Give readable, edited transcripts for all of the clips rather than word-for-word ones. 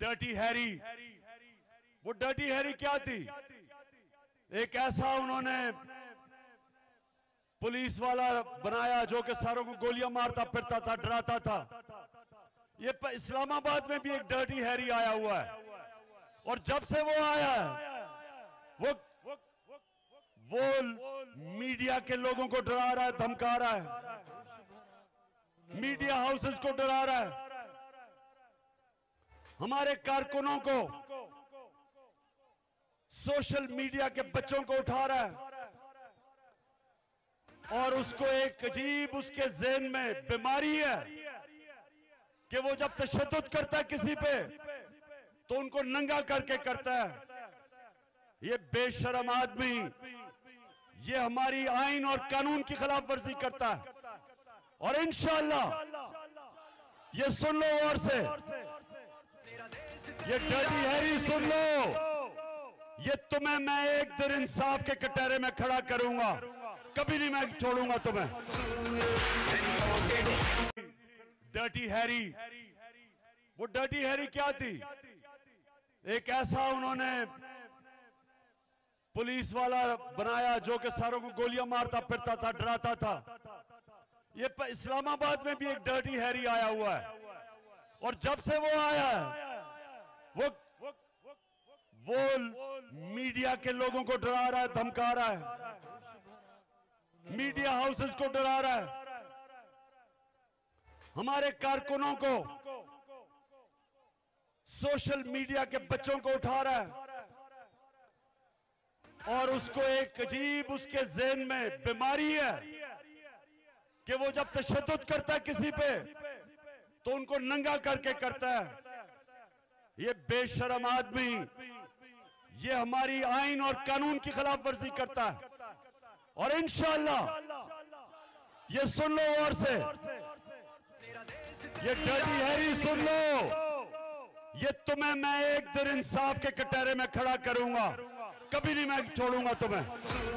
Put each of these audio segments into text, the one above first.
Dirty Harry. वो dirty Harry क्या थी? एक ऐसा उन्होंने पुलिस वाला बनाया जो कि सारों को गोलियां मारता फिरता था, डराता था। ये इस्लामाबाद में भी एक डर्टी हैरी आया हुआ है, और जब से वो आया है वो मीडिया के लोगों को डरा रहा है, धमका रहा है, मीडिया हाउसेस को डरा रहा है, हमारे कारकुनों को, सोशल मीडिया के बच्चों को उठा रहा है, और उसको एक अजीब उसके ज़हन में बीमारी है कि वो जब तशद्दुद करता है किसी पे तो उनको नंगा करके करता है। ये बेशरम आदमी ये हमारी आइन और कानून की खिलाफ वर्जी करता है, और इंशाअल्लाह ये सुन लो और से, ये डर्टी हैरी सुन लो, ये तुम्हें मैं एक दिन इंसाफ के कटहरे में खड़ा करूंगा, कभी नहीं मैं छोड़ूंगा तुम्हें। Dirty Harry. वो डर्टी हैरी क्या थी? एक ऐसा उन्होंने पुलिस वाला बनाया जो कि सारों को गोलियां मारता फिरता था, डराता था। ये इस्लामाबाद में भी एक डर्टी हैरी आया हुआ है, और जब से वो आया है वो मीडिया के लोगों को डरा रहा है, धमका रहा है, मीडिया हाउसेस को डरा रहा है, हमारे कारकुनों को, सोशल मीडिया के बच्चों को उठा रहा है, और उसको एक अजीब उसके ज़हन में बीमारी है कि वो जब तशद्दुद करता है किसी पे तो उनको नंगा करके करता है। ये बेशरम आदमी ये हमारी आइन और कानून की खिलाफ वर्जी करता है, और इंशाअल्लाह ये सुन लो और से, ये डर्टी हैरी सुन लो, ये तुम्हें मैं एक दिन इंसाफ के कटहरे में खड़ा करूंगा, कभी नहीं मैं छोड़ूंगा तुम्हें।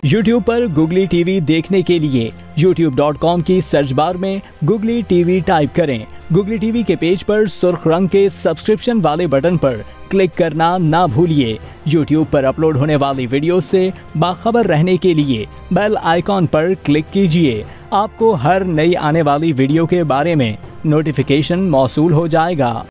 YouTube पर गुगली टीवी देखने के लिए youtube.com की सर्च बार में गुगली टीवी टाइप करें। गुगली टीवी के पेज पर सुर्ख रंग के सब्सक्रिप्शन वाले बटन पर क्लिक करना ना भूलिए। YouTube पर अपलोड होने वाली वीडियो से बाखबर रहने के लिए बेल आइकॉन पर क्लिक कीजिए। आपको हर नई आने वाली वीडियो के बारे में नोटिफिकेशन मौसूल हो जाएगा।